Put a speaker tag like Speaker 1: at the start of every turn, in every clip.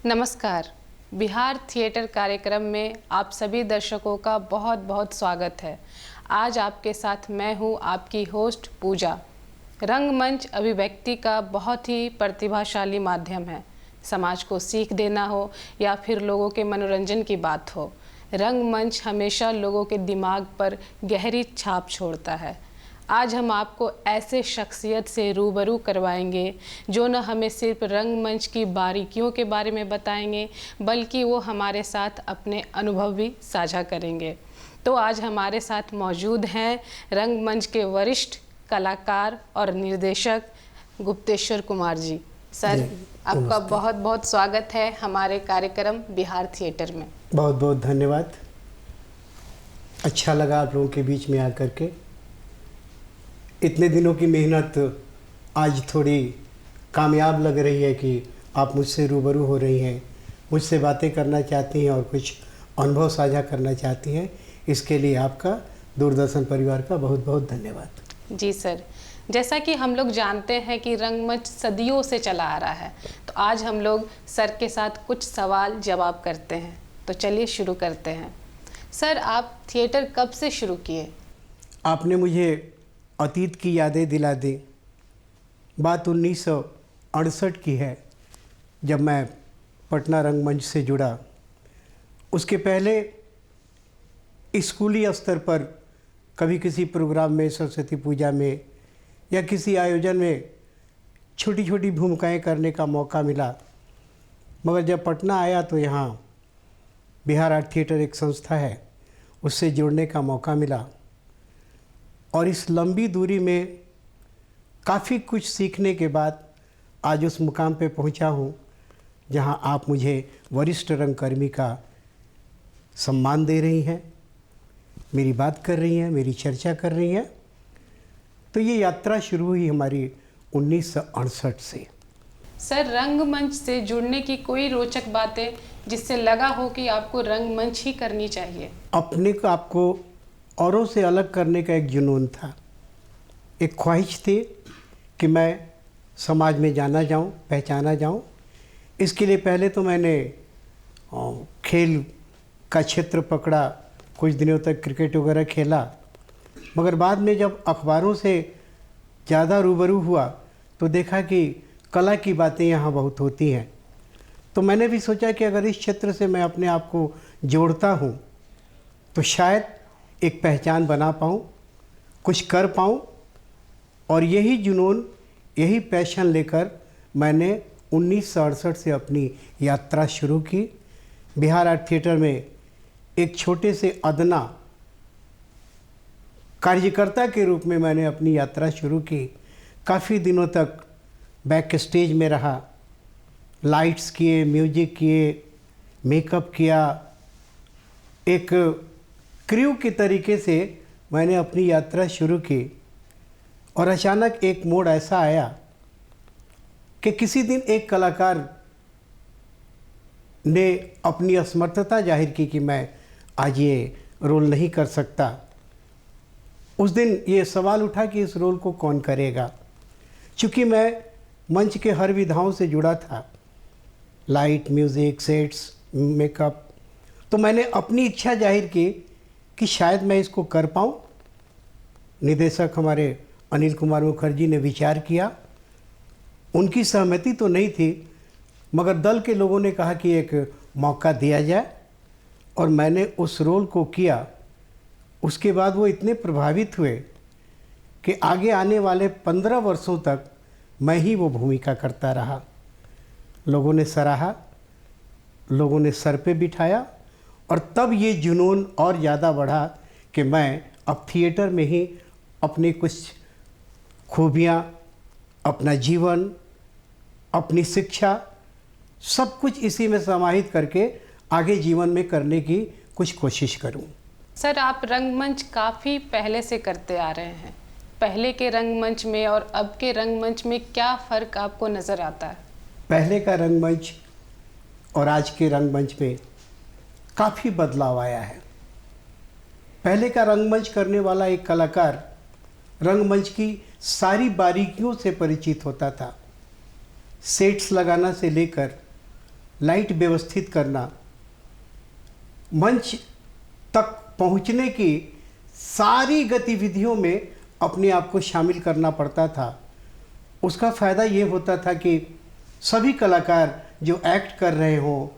Speaker 1: नमस्कार। बिहार थिएटर कार्यक्रम में आप सभी दर्शकों का बहुत बहुत स्वागत है। आज आपके साथ मैं हूं आपकी होस्ट पूजा। रंगमंच अभिव्यक्ति का बहुत ही प्रतिभाशाली माध्यम है। समाज को सीख देना हो या फिर लोगों के मनोरंजन की बात हो, रंगमंच हमेशा लोगों के दिमाग पर गहरी छाप छोड़ता है। आज हम आपको ऐसे शख्सियत से रूबरू करवाएंगे जो न हमें सिर्फ रंगमंच की बारीकियों के बारे में बताएंगे, बल्कि वो हमारे साथ अपने अनुभव भी साझा करेंगे। तो आज हमारे साथ मौजूद हैं रंगमंच के वरिष्ठ कलाकार और निर्देशक गुप्तेश्वर कुमार जी। सर, आपका बहुत बहुत स्वागत है हमारे कार्यक्रम बिहार थिएटर में।
Speaker 2: बहुत बहुत धन्यवाद। अच्छा लगा आप लोगों के बीच में आकर के। इतने दिनों की मेहनत आज थोड़ी कामयाब लग रही है कि आप मुझसे रूबरू हो रही हैं, मुझसे बातें करना चाहती हैं और कुछ अनुभव साझा करना चाहती हैं। इसके लिए आपका दूरदर्शन परिवार का बहुत बहुत धन्यवाद।
Speaker 1: जी सर, जैसा कि हम लोग जानते हैं कि रंगमंच सदियों से चला आ रहा है, तो आज हम लोग सर के साथ कुछ सवाल जवाब करते हैं। तो चलिए शुरू करते हैं। सर, आप थिएटर कब से शुरू किए?
Speaker 2: आपने मुझे अतीत की यादें दिला दी। बात 1968 की है, जब मैं पटना रंगमंच से जुड़ा। उसके पहले स्कूली स्तर पर कभी किसी प्रोग्राम में, सरस्वती पूजा में या किसी आयोजन में छोटी छोटी भूमिकाएं करने का मौका मिला। मगर जब पटना आया तो यहाँ बिहार आर्ट थिएटर एक संस्था है, उससे जुड़ने का मौका मिला और इस लंबी दूरी में काफ़ी कुछ सीखने के बाद आज उस मुकाम पे पहुंचा हूं जहां आप मुझे वरिष्ठ रंगकर्मी का सम्मान दे रही हैं, मेरी बात कर रही हैं, मेरी चर्चा कर रही हैं। तो ये यात्रा शुरू हुई हमारी 1968 से।
Speaker 1: सर, रंगमंच से जुड़ने की कोई रोचक बातें जिससे लगा हो कि आपको रंगमंच ही करनी चाहिए?
Speaker 2: अपने को आपको औरों से अलग करने का एक जुनून था, एक ख्वाहिश थी कि मैं समाज में जाना जाऊं, पहचाना जाऊं। इसके लिए पहले तो मैंने खेल का क्षेत्र पकड़ा, कुछ दिनों तक क्रिकेट वगैरह खेला। मगर बाद में जब अखबारों से ज़्यादा रूबरू हुआ तो देखा कि कला की बातें यहाँ बहुत होती हैं। तो मैंने भी सोचा कि अगर इस क्षेत्र से मैं अपने आप को जोड़ता हूँ तो शायद एक पहचान बना पाऊँ, कुछ कर पाऊँ। और यही जुनून, यही पैशन लेकर मैंने 1968 से अपनी यात्रा शुरू की। बिहार आर्ट थिएटर में एक छोटे से अदना कार्यकर्ता के रूप में मैंने अपनी यात्रा शुरू की। काफ़ी दिनों तक बैक स्टेज में रहा, लाइट्स किए, म्यूजिक किए, मेकअप किया। एक क्रू के तरीके से मैंने अपनी यात्रा शुरू की और अचानक एक मोड़ ऐसा आया कि किसी दिन एक कलाकार ने अपनी असमर्थता जाहिर की कि मैं आज ये रोल नहीं कर सकता। उस दिन ये सवाल उठा कि इस रोल को कौन करेगा। चूँकि मैं मंच के हर विधाओं से जुड़ा था, लाइट, म्यूज़िक, सेट्स, मेकअप, तो मैंने अपनी इच्छा जाहिर की कि शायद मैं इसको कर पाऊँ। निदेशक हमारे अनिल कुमार मुखर्जी ने विचार किया। उनकी सहमति तो नहीं थी, मगर दल के लोगों ने कहा कि एक मौका दिया जाए और मैंने उस रोल को किया। उसके बाद वो इतने प्रभावित हुए कि आगे आने वाले 15 वर्षों तक मैं ही वो भूमिका करता रहा। लोगों ने सराहा, लोगों ने सर पे बिठाया और तब ये जुनून और ज़्यादा बढ़ा कि मैं अब थिएटर में ही अपनी कुछ खूबियाँ, अपना जीवन, अपनी शिक्षा, सब कुछ इसी में समाहित करके आगे जीवन में करने की कुछ कोशिश करूं।
Speaker 1: सर, आप रंगमंच काफ़ी पहले से करते आ रहे हैं। पहले के रंगमंच में और अब के रंगमंच में क्या फ़र्क आपको नज़र आता है?
Speaker 2: पहले का रंगमंच और आज के रंगमंच में काफ़ी बदलाव आया है। पहले का रंगमंच करने वाला एक कलाकार रंगमंच की सारी बारीकियों से परिचित होता था। सेट्स लगाना से लेकर लाइट व्यवस्थित करना, मंच तक पहुंचने की सारी गतिविधियों में अपने आप को शामिल करना पड़ता था। उसका फ़ायदा ये होता था कि सभी कलाकार जो एक्ट कर रहे हों,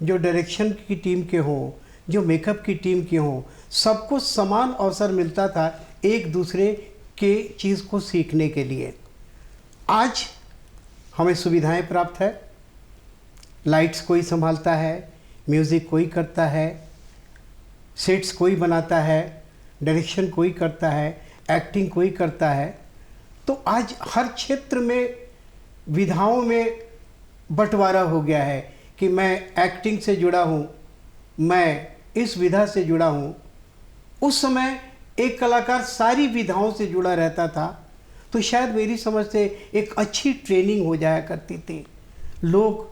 Speaker 2: जो डायरेक्शन की टीम के हों, जो मेकअप की टीम के हों, सबको समान अवसर मिलता था एक दूसरे के चीज़ को सीखने के लिए। आज हमें सुविधाएं प्राप्त है, लाइट्स कोई संभालता है, म्यूज़िक कोई करता है, सेट्स कोई बनाता है, डायरेक्शन कोई करता है, एक्टिंग कोई करता है। तो आज हर क्षेत्र में विधाओं में बंटवारा हो गया है कि मैं एक्टिंग से जुड़ा हूँ, मैं इस विधा से जुड़ा हूँ। उस समय एक कलाकार सारी विधाओं से जुड़ा रहता था, तो शायद मेरी समझ से एक अच्छी ट्रेनिंग हो जाया करती थी। लोग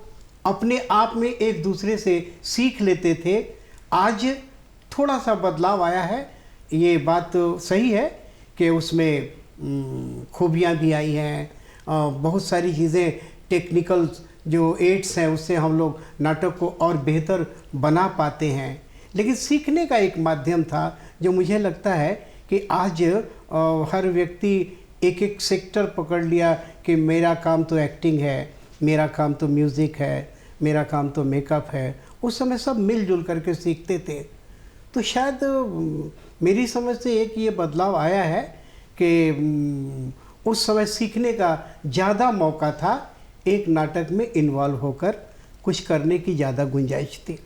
Speaker 2: अपने आप में एक दूसरे से सीख लेते थे। आज थोड़ा सा बदलाव आया है, ये बात तो सही है कि उसमें खूबियाँ भी आई हैं, बहुत सारी चीज़ें टेक्निकल जो एड्स हैं उससे हम लोग नाटक को और बेहतर बना पाते हैं। लेकिन सीखने का एक माध्यम था जो मुझे लगता है कि आज हर व्यक्ति एक एक सेक्टर पकड़ लिया कि मेरा काम तो एक्टिंग है, मेरा काम तो म्यूज़िक है, मेरा काम तो मेकअप है। उस समय सब मिलजुल करके सीखते थे। तो शायद मेरी समझ से एक ये बदलाव आया है कि उस समय सीखने का ज़्यादा मौका था, एक नाटक में इन्वॉल्व होकर कुछ करने की ज़्यादा गुंजाइश थी।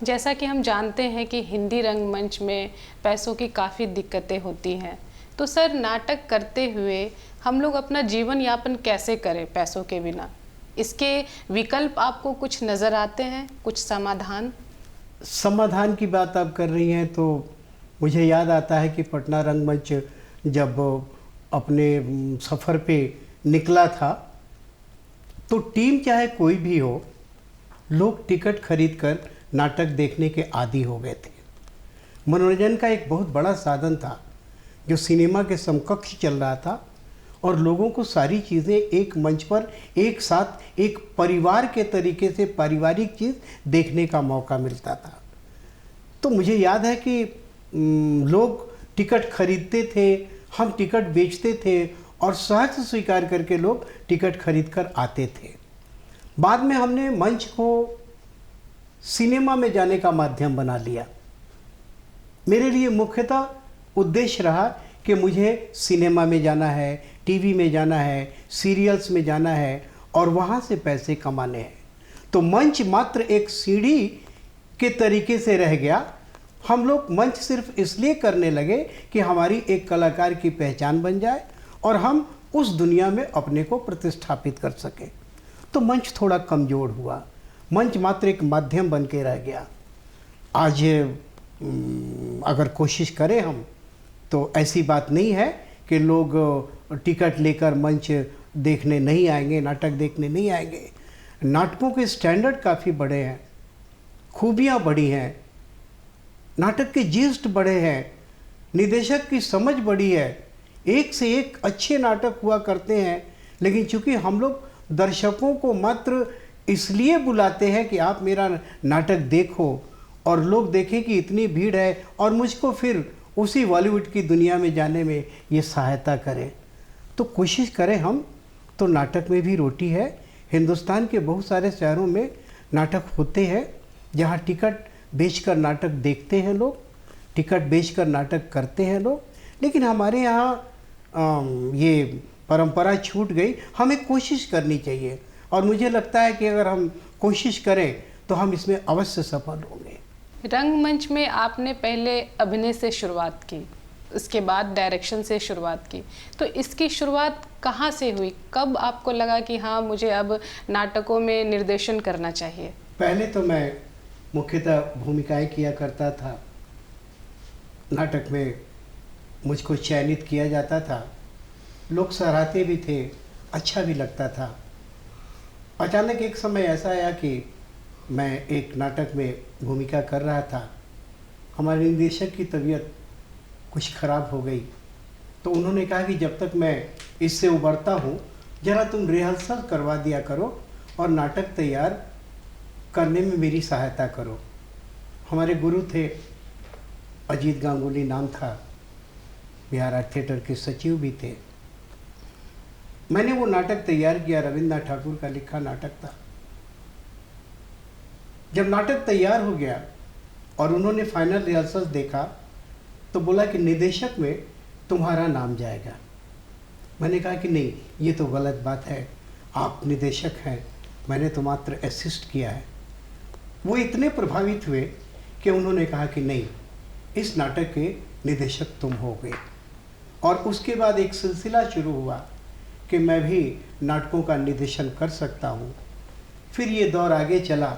Speaker 1: जैसा कि हम जानते हैं कि हिंदी रंगमंच में पैसों की काफ़ी दिक्कतें होती हैं, तो सर नाटक करते हुए हम लोग अपना जीवन यापन कैसे करें पैसों के बिना? इसके विकल्प आपको कुछ नज़र आते हैं, कुछ समाधान?
Speaker 2: समाधान की बात आप कर रही हैं तो मुझे याद आता है कि पटना रंगमंच जब अपने सफ़र पे निकला था तो टीम चाहे कोई भी हो, लोग टिकट खरीद कर नाटक देखने के आदी हो गए थे। मनोरंजन का एक बहुत बड़ा साधन था जो सिनेमा के समकक्ष चल रहा था और लोगों को सारी चीज़ें एक मंच पर एक साथ एक परिवार के तरीके से पारिवारिक चीज़ देखने का मौका मिलता था। तो मुझे याद है कि लोग टिकट खरीदते थे, हम टिकट बेचते थे और सहज स्वीकार करके लोग टिकट खरीद कर आते थे। बाद में हमने मंच को सिनेमा में जाने का माध्यम बना लिया। मेरे लिए मुख्यतः उद्देश्य रहा कि मुझे सिनेमा में जाना है, टीवी में जाना है, सीरियल्स में जाना है और वहाँ से पैसे कमाने हैं। तो मंच मात्र एक सीढ़ी के तरीके से रह गया। हम लोग मंच सिर्फ इसलिए करने लगे कि हमारी एक कलाकार की पहचान बन जाए और हम उस दुनिया में अपने को प्रतिष्ठापित कर सकें। तो मंच थोड़ा कमज़ोर हुआ, मंच मात्र एक माध्यम बन के रह गया। आज अगर कोशिश करें हम तो ऐसी बात नहीं है कि लोग टिकट लेकर मंच देखने नहीं आएंगे, नाटक देखने नहीं आएंगे। नाटकों के स्टैंडर्ड काफ़ी बड़े हैं, खूबियाँ बड़ी हैं, नाटक के जीस्ट बड़े हैं, निर्देशक की समझ बड़ी है, एक से एक अच्छे नाटक हुआ करते हैं। लेकिन चूँकि हम लोग दर्शकों को मात्र इसलिए बुलाते हैं कि आप मेरा नाटक देखो और लोग देखें कि इतनी भीड़ है और मुझको फिर उसी बॉलीवुड की दुनिया में जाने में ये सहायता करें, तो कोशिश करें हम तो नाटक में भी रोटी है। हिंदुस्तान के बहुत सारे शहरों में नाटक होते हैं जहाँ टिकट बेचकर नाटक देखते हैं लोग, टिकट बेचकर नाटक करते हैं लोग। लेकिन हमारे यहाँ ये परंपरा छूट गई। हमें कोशिश करनी चाहिए और मुझे लगता है कि अगर हम कोशिश करें तो हम इसमें अवश्य सफल होंगे।
Speaker 1: रंगमंच में आपने पहले अभिनय से शुरुआत की, उसके बाद डायरेक्शन से शुरुआत की, तो इसकी शुरुआत कहाँ से हुई? कब आपको लगा कि हाँ मुझे अब नाटकों में निर्देशन करना चाहिए?
Speaker 2: पहले तो मैं मुख्यतः भूमिकाएं किया करता था। नाटक में मुझको चयनित किया जाता था, लोग सराहते भी थे, अच्छा भी लगता था। अचानक एक समय ऐसा आया कि मैं एक नाटक में भूमिका कर रहा था, हमारे निर्देशक की तबीयत कुछ ख़राब हो गई। तो उन्होंने कहा कि जब तक मैं इससे उबरता हूँ ज़रा तुम रिहर्सल करवा दिया करो और नाटक तैयार करने में मेरी सहायता करो। हमारे गुरु थे, अजीत गांगुली नाम था, बिहार आर्ट थिएटर के सचिव भी थे। मैंने वो नाटक तैयार किया, रविन्द्रनाथ ठाकुर का लिखा नाटक था। जब नाटक तैयार हो गया और उन्होंने फाइनल रिहर्सल्स देखा तो बोला कि निर्देशक में तुम्हारा नाम जाएगा। मैंने कहा कि नहीं, ये तो गलत बात है, आप निर्देशक हैं, मैंने तो मात्र असिस्ट किया है। वो इतने प्रभावित हुए कि उन्होंने कहा कि नहीं, इस नाटक के निर्देशक तुम हो गए। और उसके बाद एक सिलसिला शुरू हुआ कि मैं भी नाटकों का निर्देशन कर सकता हूँ। फिर ये दौर आगे चला,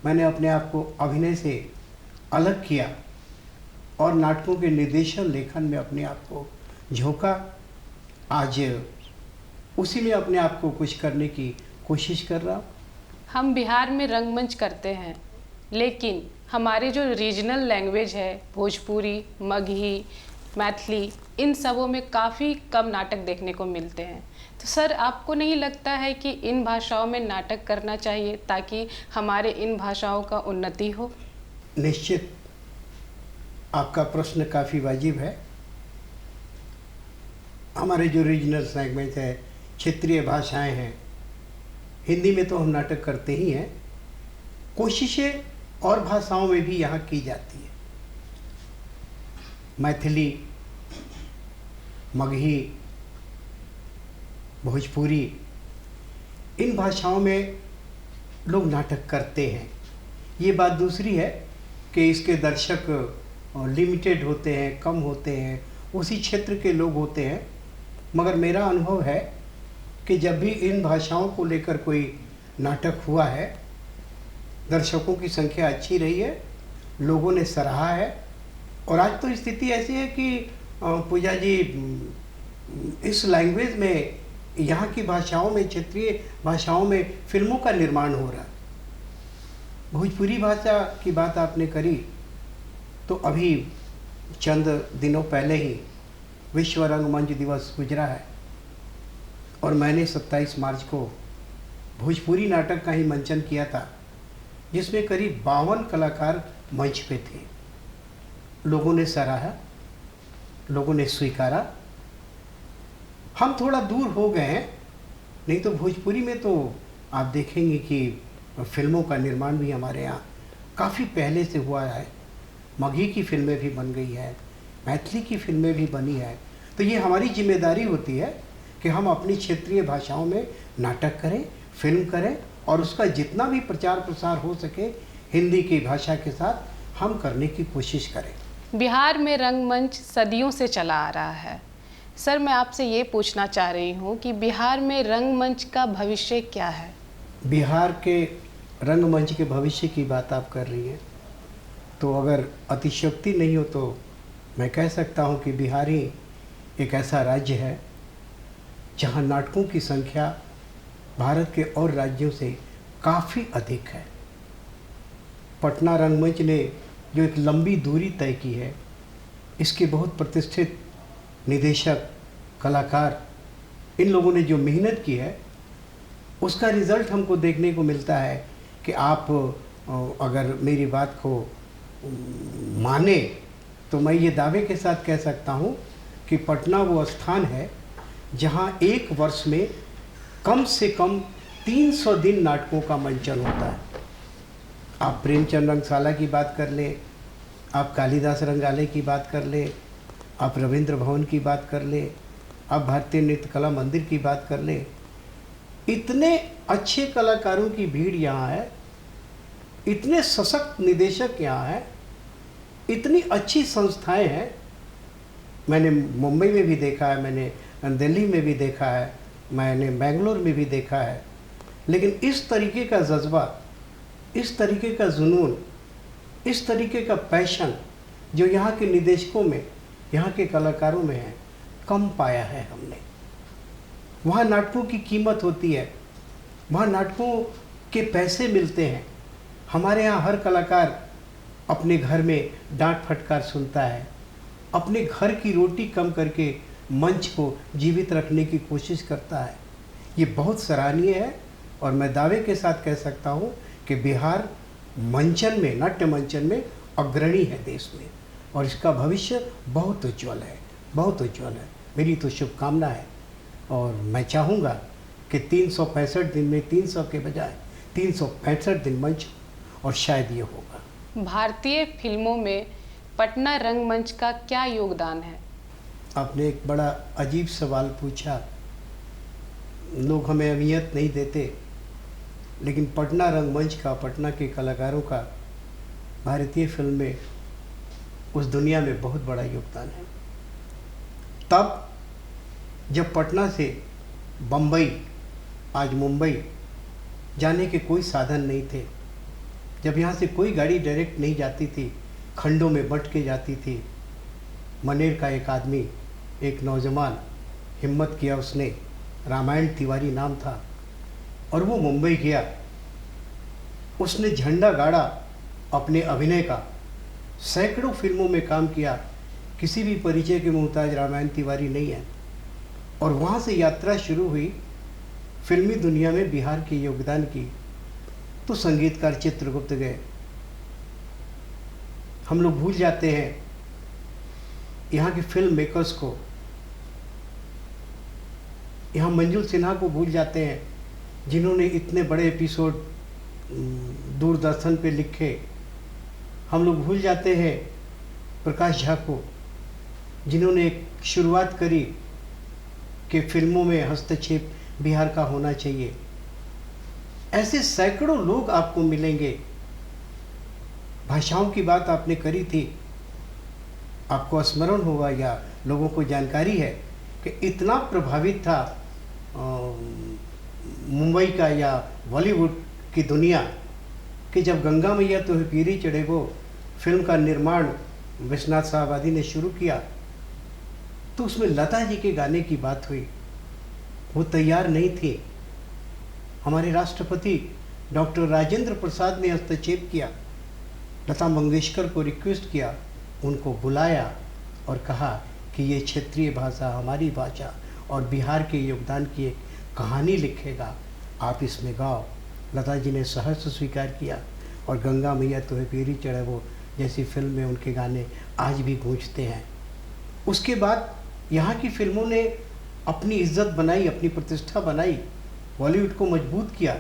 Speaker 2: मैंने अपने आप को अभिनय से अलग किया और नाटकों के निर्देशन लेखन में अपने आप को झोंका। आज उसी में अपने आप को कुछ करने की कोशिश कर रहा हूँ।
Speaker 1: हम बिहार में रंगमंच करते हैं, लेकिन हमारे जो रीजनल लैंग्वेज है, भोजपुरी, मगही, मैथिली, इन सबों में काफ़ी कम नाटक देखने को मिलते हैं। तो सर, आपको नहीं लगता है कि इन भाषाओं में नाटक करना चाहिए ताकि हमारे इन भाषाओं का उन्नति हो?
Speaker 2: निश्चित, आपका प्रश्न काफ़ी वाजिब है। हमारे जो रीजनल लैंग्वेज है, क्षेत्रीय भाषाएं हैं, हिंदी में तो हम नाटक करते ही हैं, कोशिशें और भाषाओं में भी यहाँ की जाती है। मैथिली, मगही, भोजपुरी, इन भाषाओं में लोग नाटक करते हैं। ये बात दूसरी है कि इसके दर्शक लिमिटेड होते हैं, कम होते हैं, उसी क्षेत्र के लोग होते हैं। मगर मेरा अनुभव है कि जब भी इन भाषाओं को लेकर कोई नाटक हुआ है, दर्शकों की संख्या अच्छी रही है, लोगों ने सराहा है। और आज तो स्थिति ऐसी है कि पूजा जी, इस लैंग्वेज में, यहाँ की भाषाओं में, क्षेत्रीय भाषाओं में फिल्मों का निर्माण हो रहा है। भोजपुरी भाषा की बात आपने करी, तो अभी चंद दिनों पहले ही विश्व रंगमंच दिवस गुजरा है और मैंने 27 मार्च को भोजपुरी नाटक का ही मंचन किया था, जिसमें करीब 52 कलाकार मंच पे थे। लोगों ने सराहा, लोगों ने स्वीकारा। हम थोड़ा दूर हो गए हैं, नहीं तो भोजपुरी में तो आप देखेंगे कि फिल्मों का निर्माण भी हमारे यहाँ काफ़ी पहले से हुआ है। मगही की फिल्में भी बन गई है, मैथिली की फिल्में भी बनी है। तो ये हमारी जिम्मेदारी होती है कि हम अपनी क्षेत्रीय भाषाओं में नाटक करें, फिल्म करें और उसका जितना भी प्रचार प्रसार हो सके हिंदी की भाषा के साथ हम करने की कोशिश करें।
Speaker 1: बिहार में रंगमंच सदियों से चला आ रहा है। सर, मैं आपसे ये पूछना चाह रही हूँ कि बिहार में रंगमंच का भविष्य क्या है?
Speaker 2: बिहार के रंगमंच के भविष्य की बात आप कर रही हैं, तो अगर अतिशयोक्ति नहीं हो तो मैं कह सकता हूँ कि बिहार ही एक ऐसा राज्य है जहाँ नाटकों की संख्या भारत के और राज्यों से काफ़ी अधिक है। पटना रंगमंच ने जो एक लंबी दूरी तय की है, इसके बहुत प्रतिष्ठित निदेशक, कलाकार, इन लोगों ने जो मेहनत की है, उसका रिज़ल्ट हमको देखने को मिलता है कि आप अगर मेरी बात को माने तो मैं ये दावे के साथ कह सकता हूँ कि पटना वो स्थान है जहाँ एक वर्ष में कम से कम 300 दिन नाटकों का मंचन होता है। आप प्रेमचंद रंगशाला की बात कर लें, आप कालिदास रंगालय की बात कर लें, आप रविंद्र भवन की बात कर लें, आप भारतीय नृत्य कला मंदिर की बात कर लें, इतने अच्छे कलाकारों की भीड़ यहाँ है, इतने सशक्त निदेशक यहाँ हैं, इतनी अच्छी संस्थाएं हैं। मैंने मुंबई में भी देखा है, मैंने दिल्ली में भी देखा है, मैंने बेंगलोर में भी देखा है। लेकिन इस तरीके का जज्बा, इस तरीके का जुनून, इस तरीके का पैशन जो यहाँ के निदेशकों में, यहाँ के कलाकारों में है, कम पाया है हमने। वहाँ नाटकों की कीमत होती है, वहाँ नाटकों के पैसे मिलते हैं। हमारे यहाँ हर कलाकार अपने घर में डांट फटकार सुनता है, अपने घर की रोटी कम करके मंच को जीवित रखने की कोशिश करता है। ये बहुत सराहनीय है और मैं दावे के साथ कह सकता हूँ कि बिहार मंचन में, नाट्य मंचन में अग्रणी है देश में, और इसका भविष्य बहुत उज्जवल है, बहुत उज्जवल है। मेरी तो शुभकामना है, और मैं चाहूँगा कि 365 दिन में 300 के बजाय 365 दिन मंच, और शायद ये होगा।
Speaker 1: भारतीय फिल्मों में पटना रंगमंच का क्या योगदान है?
Speaker 2: आपने एक बड़ा अजीब सवाल पूछा। लोग हमें अहमियत नहीं देते, लेकिन पटना रंगमंच का, पटना के कलाकारों का भारतीय फिल्म में, उस दुनिया में बहुत बड़ा योगदान है। तब जब पटना से बम्बई, आज मुंबई जाने के कोई साधन नहीं थे, जब यहाँ से कोई गाड़ी डायरेक्ट नहीं जाती थी, खंडों में बंट के जाती थी, मनेर का एक आदमी, एक नौजवान हिम्मत किया उसने, रामायण तिवारी नाम था, और वो मुंबई गया। उसने झंडा गाड़ा अपने अभिनय का, सैकड़ों फिल्मों में काम किया, किसी भी परिचय के मोहताज रामायण तिवारी नहीं है। और वहाँ से यात्रा शुरू हुई फिल्मी दुनिया में बिहार के योगदान की। तो संगीतकार चित्रगुप्त गए। हम लोग भूल जाते हैं यहाँ के फिल्म मेकर्स को, यहाँ मंजुल सिन्हा को भूल जाते हैं, जिन्होंने इतने बड़े एपिसोड दूरदर्शन पे लिखे। हम लोग भूल जाते हैं प्रकाश झा को, जिन्होंने एक शुरुआत करी कि फिल्मों में हस्तक्षेप बिहार का होना चाहिए। ऐसे सैकड़ों लोग आपको मिलेंगे। भाषाओं की बात आपने करी थी, आपको स्मरण होगा या लोगों को जानकारी है कि इतना प्रभावित था मुंबई का या बॉलीवुड की दुनिया कि जब गंगा मैया तो पीरी चढ़े वो फिल्म का निर्माण विश्वनाथ साहब आदि ने शुरू किया, तो उसमें लता जी के गाने की बात हुई। वो तैयार नहीं थे। हमारे राष्ट्रपति डॉक्टर राजेंद्र प्रसाद ने हस्तक्षेप किया, लता मंगेशकर को रिक्वेस्ट किया, उनको बुलाया और कहा कि ये क्षेत्रीय भाषा हमारी भाषा और बिहार के योगदान की एक कहानी लिखेगा, आप इसमें गाओ। लता जी ने सहर्ष स्वीकार किया और गंगा मैया तो पीरी चढ़े वो जैसी फिल्म में उनके गाने आज भी गूंजते हैं। उसके बाद यहाँ की फिल्मों ने अपनी इज्जत बनाई, अपनी प्रतिष्ठा बनाई, बॉलीवुड को मजबूत किया।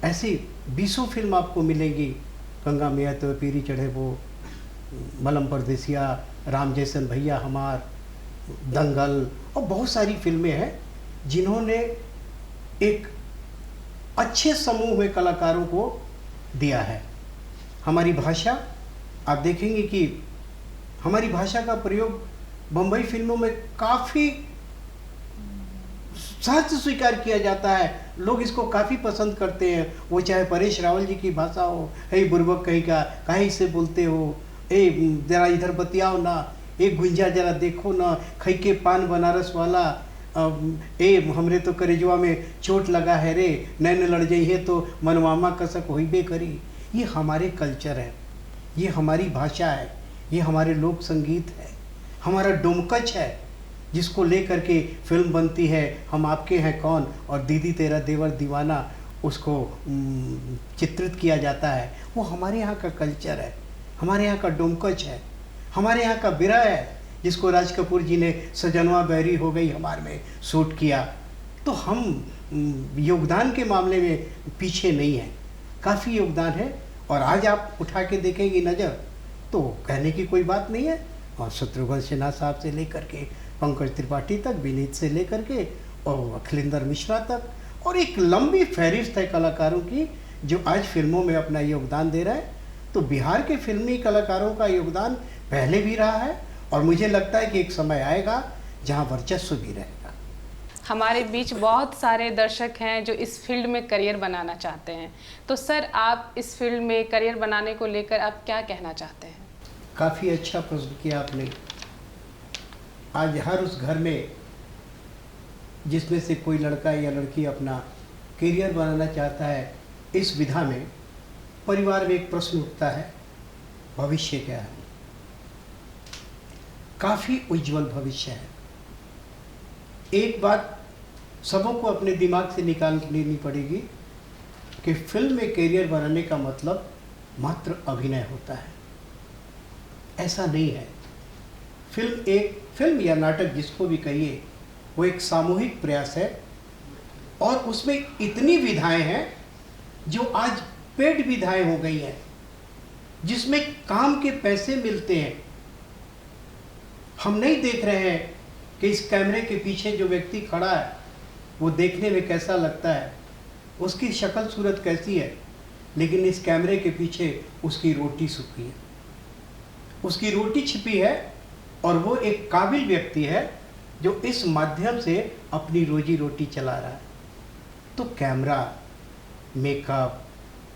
Speaker 2: ऐसी 20 फिल्म आपको मिलेंगी, गंगा मैया तो पीरी चढ़े वो, मलम परदेसिया, राम जैसन भैया हमार, दंगल, और बहुत सारी फिल्में हैं जिन्होंने एक अच्छे समूह में कलाकारों को दिया है। हमारी भाषा, आप देखेंगे कि हमारी भाषा का प्रयोग बम्बई फिल्मों में काफ़ी सहज स्वीकार किया जाता है। लोग इसको काफ़ी पसंद करते हैं। वो चाहे परेश रावल जी की भाषा हो, हे बुर्बक कहीं का काहे इससे बोलते हो, ए जरा इधर बतियाओ ना, एक गुंजा जरा देखो ना, खई के पान बनारस वाला, ए हमरे तो करेजवा में चोट लगा है रे, नैन लड़ जाई है तो मनमामा कसक होइबे करी। ये हमारे कल्चर है, ये हमारी भाषा है, ये हमारे लोक संगीत है, हमारा डोमकच है, जिसको लेकर के फिल्म बनती है हम आपके हैं कौन और दीदी तेरा देवर दीवाना, उसको चित्रित किया जाता है। वो हमारे यहाँ का कल्चर है, हमारे यहाँ का डोमकच है, हमारे यहाँ का बिरह है, जिसको राज कपूर जी ने सजनवा बैरी हो गई हमारे में शूट किया। तो हम योगदान के मामले में पीछे नहीं हैं, काफ़ी योगदान है। और आज आप उठा के देखेंगी नज़र तो कहने की कोई बात नहीं है। और शत्रुघ्न सिन्हा साहब से लेकर के पंकज त्रिपाठी तक, विनीत से लेकर के और अखिलेंद्र मिश्रा तक, और एक लंबी फहरिस्त है कलाकारों की जो आज फिल्मों में अपना योगदान दे रहा है। तो बिहार के फिल्मी कलाकारों का योगदान पहले भी रहा है और मुझे लगता है कि एक समय आएगा जहां वर्चस्व भी रहेगा।
Speaker 1: हमारे बीच बहुत सारे दर्शक हैं जो इस फील्ड में करियर बनाना चाहते हैं, तो सर आप इस फील्ड में करियर बनाने को लेकर आप क्या कहना चाहते हैं?
Speaker 2: काफ़ी अच्छा प्रश्न किया आपने। आज हर उस घर में जिसमें से कोई लड़का या लड़की अपना करियर बनाना चाहता है, इस विधा में परिवार में एक प्रश्न उठता है, भविष्य क्या है? काफ़ी उज्जवल भविष्य है। एक बात सबों को अपने दिमाग से निकाल लेनी पड़ेगी कि फिल्म में करियर बनाने का मतलब मात्र अभिनय होता है। ऐसा नहीं है। फिल्म या नाटक जिसको भी कहिए, वो एक सामूहिक प्रयास है और उसमें इतनी विधाएं हैं जो आज पेड विधाएं हो गई हैं, जिसमें काम के पैसे मिलते हैं। हम नहीं देख रहे हैं कि इस कैमरे के पीछे जो व्यक्ति खड़ा है वो देखने में कैसा लगता है, उसकी शक्ल सूरत कैसी है, लेकिन इस कैमरे के पीछे उसकी रोटी छुपी है, उसकी रोटी छिपी है और वो एक काबिल व्यक्ति है जो इस माध्यम से अपनी रोजी रोटी चला रहा है। तो कैमरा, मेकअप,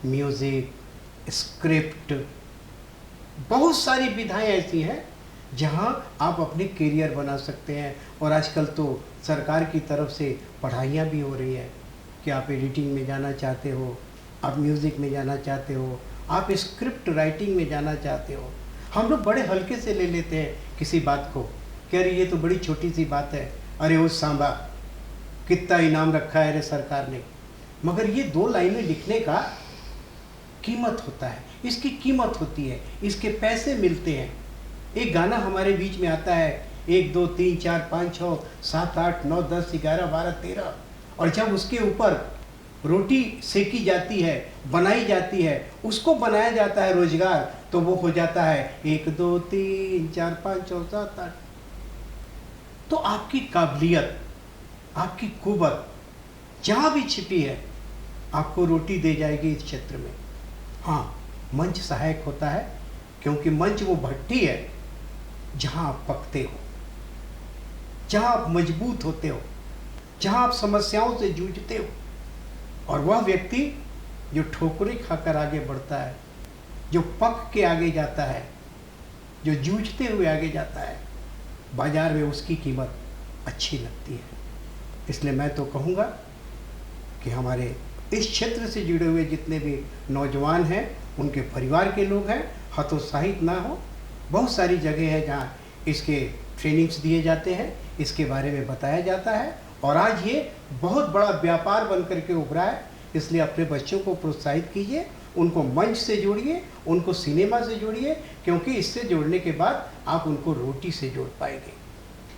Speaker 2: म्यूज़िक, स्क्रिप्ट, बहुत सारी विधाएं ऐसी हैं जहां आप अपने करियर बना सकते हैं। और आजकल तो सरकार की तरफ से पढ़ाइयाँ भी हो रही हैं कि आप एडिटिंग में जाना चाहते हो, आप म्यूज़िक में जाना चाहते हो, आप स्क्रिप्ट राइटिंग में जाना चाहते हो। हम लोग बड़े हल्के से ले लेते हैं किसी बात को कि अरे ये तो बड़ी छोटी सी बात है, अरे उस सांबा कितना इनाम रखा है रे सरकार ने। मगर ये 2 लाइनें लिखने का कीमत होता है, इसकी कीमत होती है, इसके पैसे मिलते हैं। एक गाना हमारे बीच में आता है 1 2 3 4 5 6 7 8 9 10 11 12 13, और जब उसके ऊपर रोटी सेकी जाती है, बनाई जाती है, उसको बनाया जाता है रोजगार, तो वो हो जाता है 1 2 3 4 5 6 7 8। तो आपकी काबिलियत, आपकी कुव्वत जहाँ भी छिपी है आपको रोटी दे जाएगी इस क्षेत्र में। हाँ, मंच सहायक होता है, क्योंकि मंच वो भट्टी है जहाँ आप पकते हो, जहाँ आप मजबूत होते हो, जहाँ आप समस्याओं से जूझते हो। और वह व्यक्ति जो ठोकरें खाकर आगे बढ़ता है, जो पक के आगे जाता है, जो जूझते हुए आगे जाता है, बाजार में उसकी कीमत अच्छी लगती है। इसलिए मैं तो कहूँगा कि हमारे इस क्षेत्र से जुड़े हुए जितने भी नौजवान हैं, उनके परिवार के लोग हैं, हतोत्साहित ना हो। बहुत सारी जगह है जहाँ इसके ट्रेनिंग्स दिए जाते हैं, इसके बारे में बताया जाता है, और आज ये बहुत बड़ा व्यापार बन करके उभरा है। इसलिए अपने बच्चों को प्रोत्साहित कीजिए, उनको मंच से जोड़िए, उनको सिनेमा से जोड़िए, क्योंकि इससे जोड़ने के बाद आप उनको रोटी से जोड़ पाएंगे।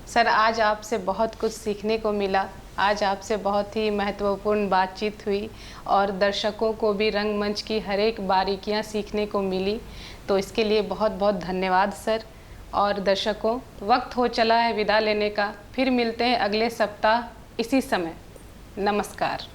Speaker 1: सर, आज आपसे बहुत कुछ सीखने को मिला। आज आपसे बहुत ही महत्वपूर्ण बातचीत हुई और दर्शकों को भी रंगमंच की हर एक बारीकियां सीखने को मिली। तो इसके लिए बहुत बहुत धन्यवाद सर। और दर्शकों, वक्त हो चला है विदा लेने का। फिर मिलते हैं अगले सप्ताह इसी समय। नमस्कार।